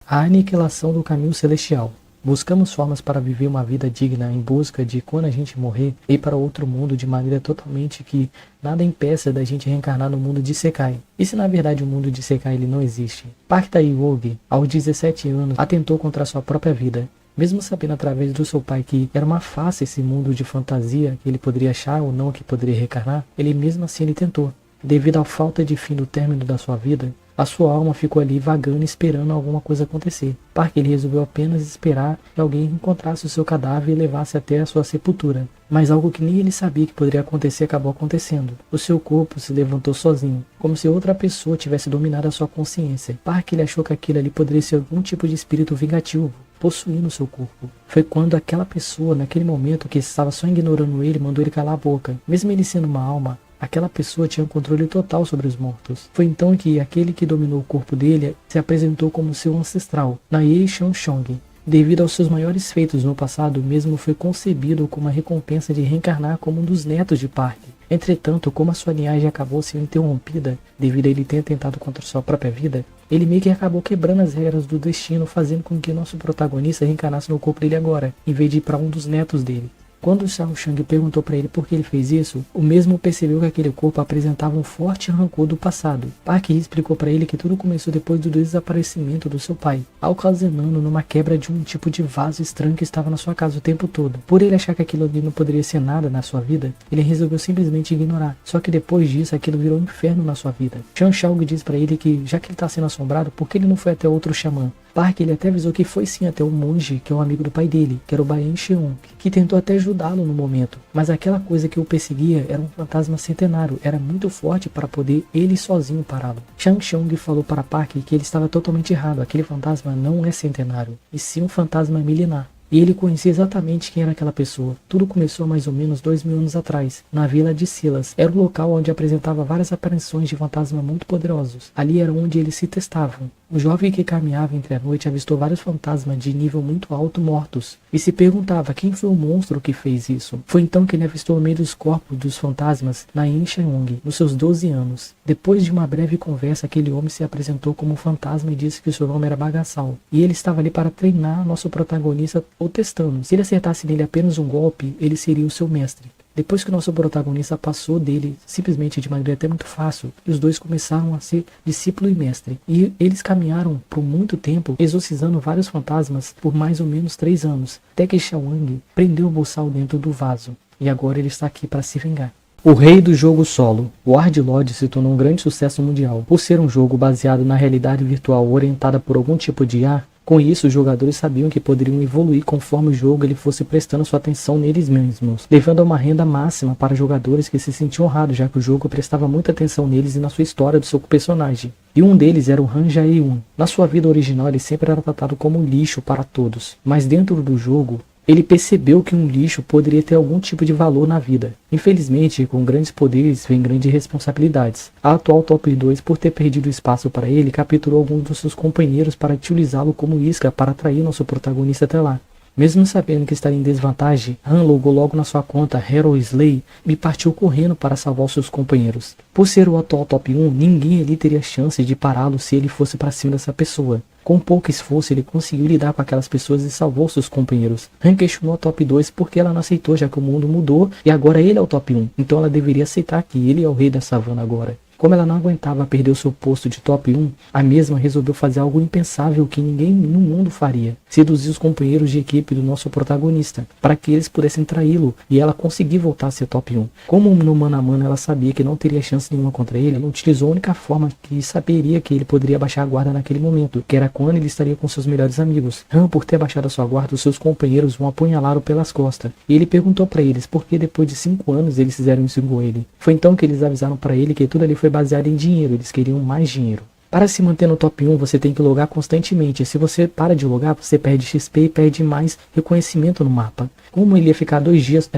A aniquilação do caminho celestial. Buscamos formas para viver uma vida digna em busca de, quando a gente morrer, ir para outro mundo de maneira totalmente que nada impeça da gente reencarnar no mundo de Sekai. E se na verdade o mundo de Sekai ele não existe? Park Tae-wook, aos 17 anos, atentou contra a sua própria vida. Mesmo sabendo através do seu pai que era uma farsa esse mundo de fantasia que ele poderia achar ou não que poderia reencarnar, ele mesmo assim ele tentou. Devido à falta de fim do término da sua vida, a sua alma ficou ali vagando esperando alguma coisa acontecer. Park ele resolveu apenas esperar que alguém encontrasse o seu cadáver e levasse até a sua sepultura. Mas algo que nem ele sabia que poderia acontecer acabou acontecendo. O seu corpo se levantou sozinho, como se outra pessoa tivesse dominado a sua consciência. Park ele achou que aquilo ali poderia ser algum tipo de espírito vingativo, possuindo seu corpo. Foi quando aquela pessoa, naquele momento que estava só ignorando ele, mandou ele calar a boca. Mesmo ele sendo uma alma, aquela pessoa tinha um controle total sobre os mortos. Foi então que aquele que dominou o corpo dele se apresentou como seu ancestral, Nae Shang-chong. Devido aos seus maiores feitos no passado, mesmo foi concebido como uma recompensa de reencarnar como um dos netos de Park. Entretanto, como a sua linhagem acabou sendo interrompida devido a ele ter tentado contra sua própria vida, ele meio que acabou quebrando as regras do destino, fazendo com que nosso protagonista reencarnasse no corpo dele agora, em vez de ir para um dos netos dele. Quando Shao Shang perguntou para ele por que ele fez isso, o mesmo percebeu que aquele corpo apresentava um forte rancor do passado. Park explicou para ele que tudo começou depois do desaparecimento do seu pai, ocasionando numa quebra de um tipo de vaso estranho que estava na sua casa o tempo todo. Por ele achar que aquilo ali não poderia ser nada na sua vida, ele resolveu simplesmente ignorar. Só que depois disso, aquilo virou um inferno na sua vida. Shang Shang diz para ele que, já que ele está sendo assombrado, por que ele não foi até outro xamã? Park ele até avisou que foi sim até o monge, que é um amigo do pai dele, que era o Bayan Sheon, que tentou até ajudá-lo no momento. Mas aquela coisa que o perseguia era um fantasma centenário, era muito forte para poder ele sozinho pará-lo. Shang Shang falou para Park que ele estava totalmente errado, aquele fantasma não é centenário, e sim um fantasma milenar. E ele conhecia exatamente quem era aquela pessoa. Tudo começou há mais ou menos 2000 anos atrás, na vila de Silas. Era o local onde apresentava várias aparições de fantasmas muito poderosos. Ali era onde eles se testavam. O jovem que caminhava entre a noite avistou vários fantasmas de nível muito alto mortos, e se perguntava quem foi o monstro que fez isso. Foi então que ele avistou no meio dos corpos dos fantasmas Nae Shang, nos seus 12 anos. Depois de uma breve conversa, aquele homem se apresentou como um fantasma e disse que seu nome era Bagaçal, e ele estava ali para treinar nosso protagonista ou testando. Se ele acertasse nele apenas um golpe, ele seria o seu mestre. Depois que o nosso protagonista passou dele, simplesmente de maneira até muito fácil, os dois começaram a ser discípulo e mestre. E eles caminharam por muito tempo, exorcizando vários fantasmas por mais ou menos 3 anos, até que Shao Wang prendeu o Boçal dentro do vaso. E agora ele está aqui para se vingar. O rei do jogo solo. O Hard Lord se tornou um grande sucesso mundial. Por ser um jogo baseado na realidade virtual orientada por algum tipo de IA, com isso, os jogadores sabiam que poderiam evoluir conforme o jogo ele fosse prestando sua atenção neles mesmos, levando a uma renda máxima para jogadores que se sentiam honrados, já que o jogo prestava muita atenção neles e na sua história do seu personagem. E um deles era o Han Jae-un. Na sua vida original, ele sempre era tratado como um lixo para todos, mas dentro do jogo, ele percebeu que um lixo poderia ter algum tipo de valor na vida. Infelizmente, com grandes poderes vem grandes responsabilidades. A atual Top 2, por ter perdido espaço para ele, capturou alguns dos seus companheiros para utilizá-lo como isca para atrair nosso protagonista até lá. Mesmo sabendo que estaria em desvantagem, Han logou logo na sua conta Hero Slay e partiu correndo para salvar os seus companheiros. Por ser o atual Top 1, ninguém ali teria chance de pará-lo se ele fosse para cima dessa pessoa. Com pouco esforço, ele conseguiu lidar com aquelas pessoas e salvou seus companheiros. Han questionou a Top 2 porque ela não aceitou, já que o mundo mudou e agora ele é o Top 1. Então ela deveria aceitar que ele é o rei da savana agora. Como ela não aguentava perder o seu posto de top 1, a mesma resolveu fazer algo impensável que ninguém no mundo faria. Seduzir os companheiros de equipe do nosso protagonista, para que eles pudessem traí-lo e ela conseguir voltar a ser top 1. Como no mano a mano ela sabia que não teria chance nenhuma contra ele, ela utilizou a única forma que saberia que ele poderia baixar a guarda naquele momento, que era quando ele estaria com seus melhores amigos. Han, por ter baixado a sua guarda, os seus companheiros vão apunhalá-lo pelas costas. E ele perguntou para eles por que depois de 5 anos eles fizeram isso com ele. Foi então que eles avisaram para ele que tudo ali foi baseado em dinheiro, eles queriam mais dinheiro. Para se manter no top 1, você tem que logar constantemente. Se você para de logar, você perde XP e perde mais reconhecimento no mapa. Como ele ia ficar 2 dias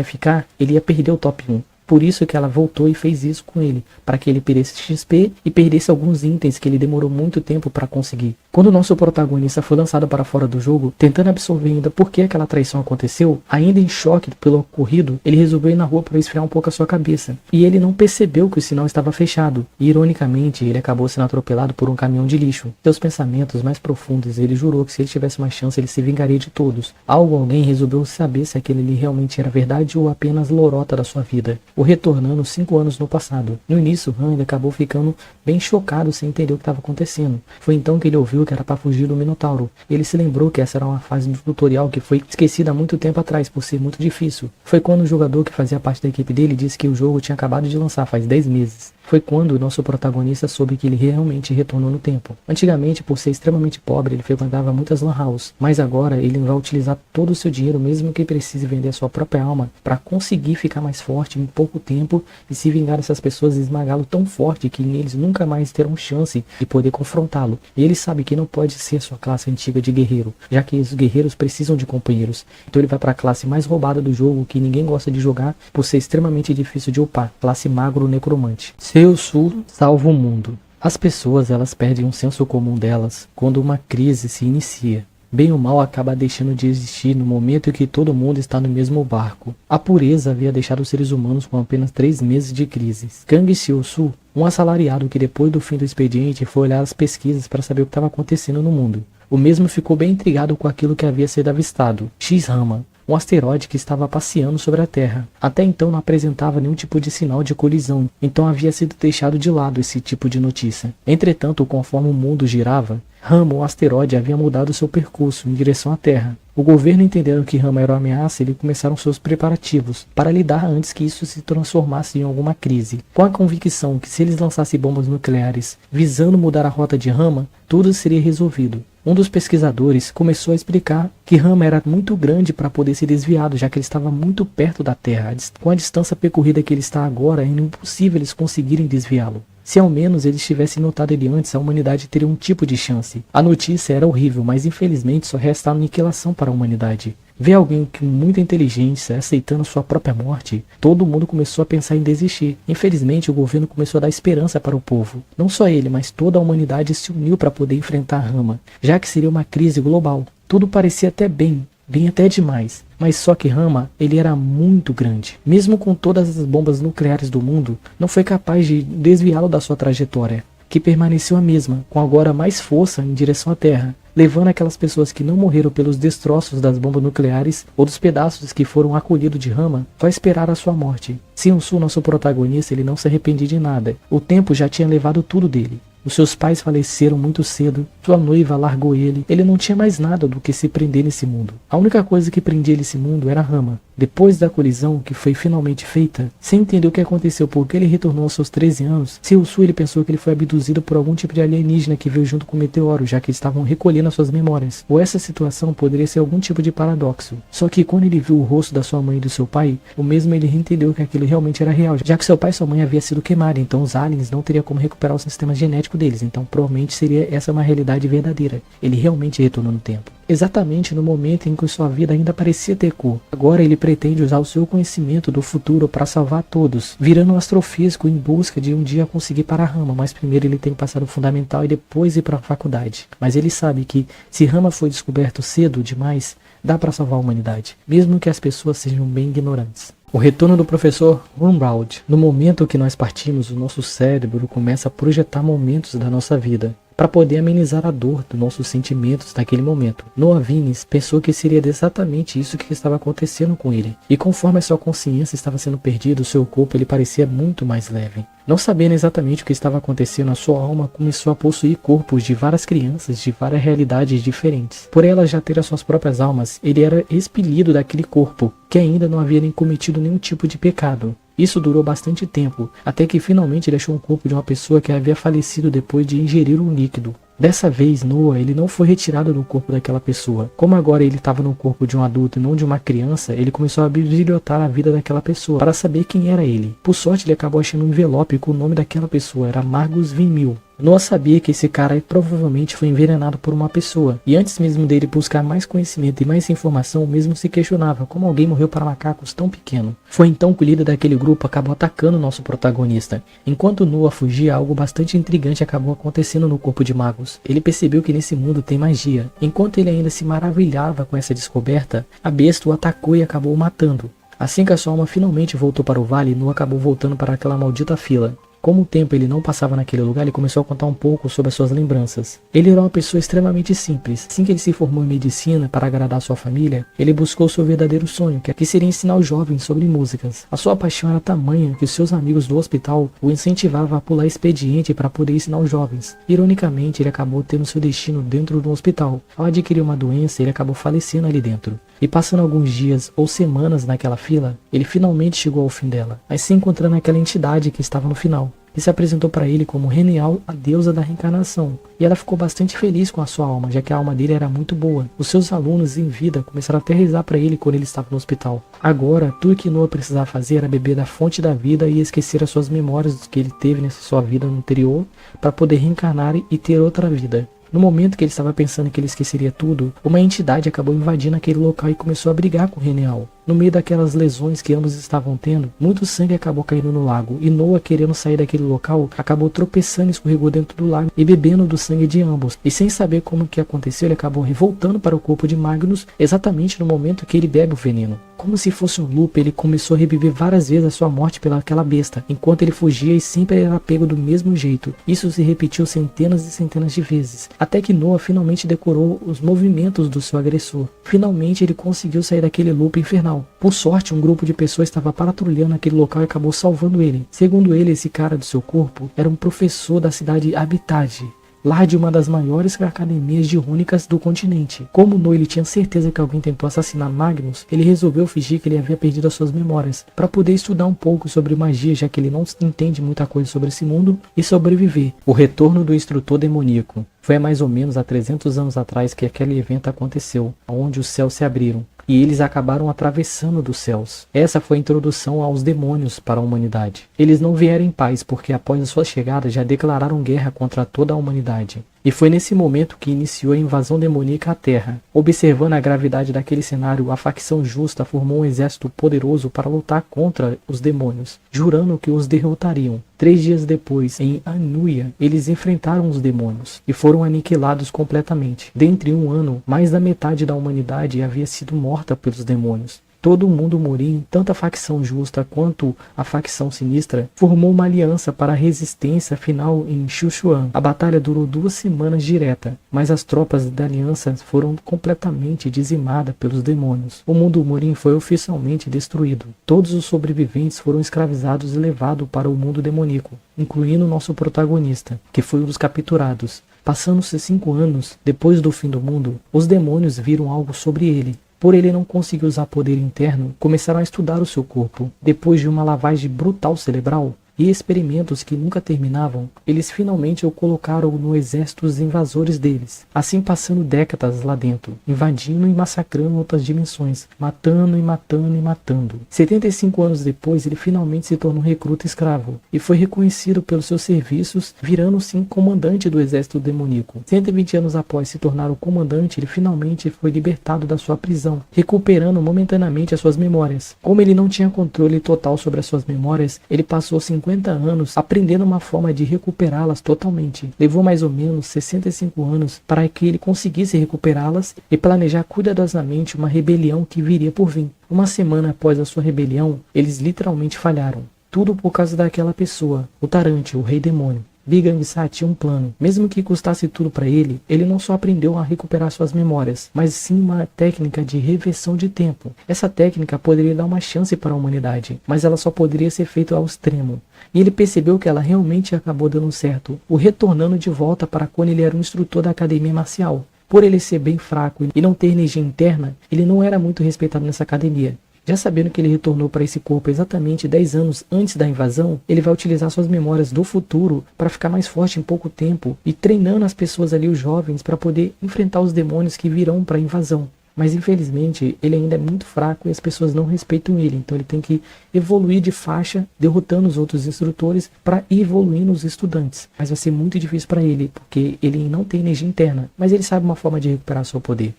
ele ia perder o top 1. Por isso que ela voltou e fez isso com ele, para que ele perdesse XP e perdesse alguns itens que ele demorou muito tempo para conseguir. Quando o nosso protagonista foi lançado para fora do jogo, tentando absorver ainda por que aquela traição aconteceu, ainda em choque pelo ocorrido, ele resolveu ir na rua para esfriar um pouco a sua cabeça. E ele não percebeu que o sinal estava fechado. E, ironicamente, ele acabou sendo atropelado por um caminhão de lixo. Seus pensamentos mais profundos, ele jurou que se ele tivesse uma chance, ele se vingaria de todos. Alguém resolveu saber se aquele ali realmente era verdade ou apenas lorota da sua vida. O retornando 5 anos no passado. No início, Han acabou ficando bem chocado sem entender o que estava acontecendo. Foi então que ele ouviu que era para fugir do Minotauro. Ele se lembrou que essa era uma fase do tutorial que foi esquecida há muito tempo atrás por ser muito difícil. Foi quando o jogador que fazia parte da equipe dele disse que o jogo tinha acabado de lançar faz 10 meses. Foi quando o nosso protagonista soube que ele realmente retornou no tempo. Antigamente, por ser extremamente pobre, ele frequentava muitas lan house, mas agora ele vai utilizar todo o seu dinheiro, mesmo que precise vender a sua própria alma, para conseguir ficar mais forte em pouco tempo e se vingar dessas pessoas e esmagá-lo tão forte que eles nunca mais terão chance de poder confrontá-lo. E ele sabe que não pode ser sua classe antiga de guerreiro, já que os guerreiros precisam de companheiros. Então ele vai para a classe mais roubada do jogo, que ninguém gosta de jogar por ser extremamente difícil de upar, classe magro necromante. Seosu salva o mundo. As pessoas, elas perdem um senso comum delas quando uma crise se inicia. Bem ou mal acaba deixando de existir no momento em que todo mundo está no mesmo barco. A pureza havia deixado os seres humanos com apenas 3 meses de crise. Kang Seosu, um assalariado que depois do fim do expediente foi olhar as pesquisas para saber o que estava acontecendo no mundo. O mesmo ficou bem intrigado com aquilo que havia sido avistado. X-Rama, um asteroide que estava passeando sobre a Terra. Até então não apresentava nenhum tipo de sinal de colisão, então havia sido deixado de lado esse tipo de notícia. Entretanto, conforme o mundo girava, Rama, o asteroide, havia mudado seu percurso em direção à Terra. O governo, entendendo que Rama era uma ameaça, eles começaram seus preparativos para lidar antes que isso se transformasse em alguma crise, com a convicção que se eles lançassem bombas nucleares visando mudar a rota de Rama, tudo seria resolvido. Um dos pesquisadores começou a explicar que Rama era muito grande para poder ser desviado, já que ele estava muito perto da Terra. Com a distância percorrida que ele está agora, é impossível eles conseguirem desviá-lo. Se ao menos eles tivessem notado ele antes, a humanidade teria um tipo de chance. A notícia era horrível, mas infelizmente só resta a aniquilação para a humanidade. Ver alguém com muita inteligência aceitando sua própria morte, todo mundo começou a pensar em desistir. Infelizmente, o governo começou a dar esperança para o povo. Não só ele, mas toda a humanidade se uniu para poder enfrentar Rama, já que seria uma crise global. Tudo parecia até bem até demais. Mas só que Rama, ele era muito grande. Mesmo com todas as bombas nucleares do mundo, não foi capaz de desviá-lo da sua trajetória, que permaneceu a mesma, com agora mais força em direção à Terra, levando aquelas pessoas que não morreram pelos destroços das bombas nucleares ou dos pedaços que foram acolhidos de Rama, só esperar a sua morte. Seonsu, nosso protagonista, ele não se arrepende de nada. O tempo já tinha levado tudo dele. Os seus pais faleceram muito cedo, sua noiva largou ele não tinha mais nada do que se prender nesse mundo. A única coisa que prendia ele nesse mundo era Rama. Depois da colisão que foi finalmente feita, sem entender o que aconteceu porque ele retornou aos seus 13 anos, Seosu ele pensou que ele foi abduzido por algum tipo de alienígena que veio junto com o meteoro, já que eles estavam recolhendo as suas memórias. Ou essa situação poderia ser algum tipo de paradoxo. Só que quando ele viu o rosto da sua mãe e do seu pai, o mesmo ele entendeu que aquilo realmente era real, já que seu pai e sua mãe haviam sido queimados, então os aliens não teriam como recuperar o sistema genético deles, então provavelmente seria essa uma realidade verdadeira. Ele realmente retornou no tempo. Exatamente no momento em que sua vida ainda parecia ter cor. Agora ele pretende usar o seu conhecimento do futuro para salvar todos, virando um astrofísico em busca de um dia conseguir parar Rama, mas primeiro ele tem que passar o fundamental e depois ir para a faculdade. Mas ele sabe que se Rama foi descoberto cedo demais, dá para salvar a humanidade, mesmo que as pessoas sejam bem ignorantes. O retorno do professor Rumbraud. No momento que nós partimos, o nosso cérebro começa a projetar momentos da nossa vida, para poder amenizar a dor dos nossos sentimentos naquele momento. Noah Vinnes pensou que seria exatamente isso que estava acontecendo com ele, e conforme a sua consciência estava sendo perdida, o seu corpo ele parecia muito mais leve. Não sabendo exatamente o que estava acontecendo, a sua alma começou a possuir corpos de várias crianças de várias realidades diferentes. Por elas já ter as suas próprias almas, ele era expelido daquele corpo, que ainda não havia nem cometido nenhum tipo de pecado. Isso durou bastante tempo, até que finalmente ele achou um corpo de uma pessoa que havia falecido depois de ingerir um líquido. Dessa vez, Noah ele não foi retirado do corpo daquela pessoa. Como agora ele estava no corpo de um adulto e não de uma criança, ele começou a bibliotar a vida daquela pessoa, para saber quem era ele. Por sorte, ele acabou achando um envelope com o nome daquela pessoa, era Margus Vinmil. Noah sabia que esse cara provavelmente foi envenenado por uma pessoa, e antes mesmo dele buscar mais conhecimento e mais informação, mesmo se questionava como alguém morreu para macacos tão pequenos. Foi então que o líder daquele grupo acabou atacando nosso protagonista. Enquanto Noah fugia, algo bastante intrigante acabou acontecendo no corpo de magos. Ele percebeu que nesse mundo tem magia. Enquanto ele ainda se maravilhava com essa descoberta, a besta o atacou e acabou o matando. Assim que a sua alma finalmente voltou para o vale, Noah acabou voltando para aquela maldita fila. Como o tempo ele não passava naquele lugar, ele começou a contar um pouco sobre as suas lembranças. Ele era uma pessoa extremamente simples. Assim que ele se formou em medicina para agradar sua família, ele buscou seu verdadeiro sonho, que seria ensinar os jovens sobre músicas. A sua paixão era tamanha que os seus amigos do hospital o incentivavam a pular expediente para poder ensinar os jovens. Ironicamente, ele acabou tendo seu destino dentro do hospital. Ao adquirir uma doença, ele acabou falecendo ali dentro. E passando alguns dias ou semanas naquela fila, ele finalmente chegou ao fim dela, mas se encontrando aquela entidade que estava no final, e se apresentou para ele como Renial, a deusa da reencarnação. E ela ficou bastante feliz com a sua alma, já que a alma dele era muito boa. Os seus alunos em vida começaram até a rezar para ele quando ele estava no hospital. Agora, tudo que Noah precisava fazer era beber da fonte da vida e esquecer as suas memórias que ele teve nessa sua vida anterior, para poder reencarnar e ter outra vida. No momento que ele estava pensando que ele esqueceria tudo, uma entidade acabou invadindo aquele local e começou a brigar com Renial. No meio daquelas lesões que ambos estavam tendo, muito sangue acabou caindo no lago, e Noah, querendo sair daquele local, acabou tropeçando e escorregou dentro do lago e bebendo do sangue de ambos. E sem saber como que aconteceu, ele acabou revoltando para o corpo de Magnus exatamente no momento que ele bebe o veneno. Como se fosse um loop, ele começou a reviver várias vezes a sua morte pelaquela besta, enquanto ele fugia e sempre era pego do mesmo jeito. Isso se repetiu centenas e centenas de vezes, até que Noah finalmente decorou os movimentos do seu agressor. Finalmente ele conseguiu sair daquele loop infernal. Por sorte, um grupo de pessoas estava patrulhando aquele local e acabou salvando ele. Segundo ele, esse cara do seu corpo era um professor da cidade Habitat, lá de uma das maiores academias de rúnicas do continente. Como Noah ele tinha certeza que alguém tentou assassinar Magnus, ele resolveu fingir que ele havia perdido as suas memórias, para poder estudar um pouco sobre magia, já que ele não entende muita coisa sobre esse mundo, e sobreviver. O retorno do instrutor demoníaco. Foi há mais ou menos há 300 anos atrás que aquele evento aconteceu, onde os céus se abriram, e eles acabaram atravessando dos céus. Essa foi a introdução aos demônios para a humanidade. Eles não vieram em paz, porque após a sua chegada já declararam guerra contra toda a humanidade. E foi nesse momento que iniciou a invasão demoníaca à Terra. Observando a gravidade daquele cenário, a facção justa formou um exército poderoso para lutar contra os demônios, jurando que os derrotariam. 3 dias depois, em Anuia, eles enfrentaram os demônios e foram aniquilados completamente. Dentre um ano, mais da metade da humanidade havia sido morta pelos demônios. Todo mundo morim, tanto a facção justa quanto a facção sinistra, formou uma aliança para a resistência final em Xuxuan. A batalha durou 2 semanas direta, mas as tropas da aliança foram completamente dizimadas pelos demônios. O mundo morim foi oficialmente destruído. Todos os sobreviventes foram escravizados e levados para o mundo demoníaco, incluindo nosso protagonista, que foi um dos capturados. Passando-se 5 anos, depois do fim do mundo, os demônios viram algo sobre ele. Por ele não conseguir usar poder interno, começaram a estudar o seu corpo. Depois de uma lavagem brutal cerebral e experimentos que nunca terminavam, eles finalmente o colocaram no exército dos invasores deles. Assim passando décadas lá dentro, invadindo e massacrando outras dimensões, matando e matando e matando. 75 anos depois, ele finalmente se tornou um recruta escravo e foi reconhecido pelos seus serviços, virando-se comandante do exército demoníaco. 120 anos após se tornar o comandante, ele finalmente foi libertado da sua prisão, recuperando momentaneamente as suas memórias. Como ele não tinha controle total sobre as suas memórias, ele passou 50 anos aprendendo uma forma de recuperá-las totalmente. Levou mais ou menos 65 anos para que ele conseguisse recuperá-las e planejar cuidadosamente uma rebelião que viria por vir. Uma semana após a sua rebelião, eles literalmente falharam. Tudo por causa daquela pessoa, o Tarante, o rei demônio. Vigang-Sat tinha um plano. Mesmo que custasse tudo para ele, ele não só aprendeu a recuperar suas memórias, mas sim uma técnica de reversão de tempo. Essa técnica poderia dar uma chance para a humanidade, mas ela só poderia ser feita ao extremo. E ele percebeu que ela realmente acabou dando certo, o retornando de volta para quando ele era um instrutor da academia marcial. Por ele ser bem fraco e não ter energia interna, ele não era muito respeitado nessa academia. Já sabendo que ele retornou para esse corpo exatamente 10 anos antes da invasão, ele vai utilizar suas memórias do futuro para ficar mais forte em pouco tempo e treinando as pessoas ali, os jovens, para poder enfrentar os demônios que virão para a invasão. Mas infelizmente ele ainda é muito fraco e as pessoas não respeitam ele. Então ele tem que evoluir de faixa, derrotando os outros instrutores para ir evoluindo os estudantes. Mas vai ser muito difícil para ele, porque ele não tem energia interna. Mas ele sabe uma forma de recuperar seu poder.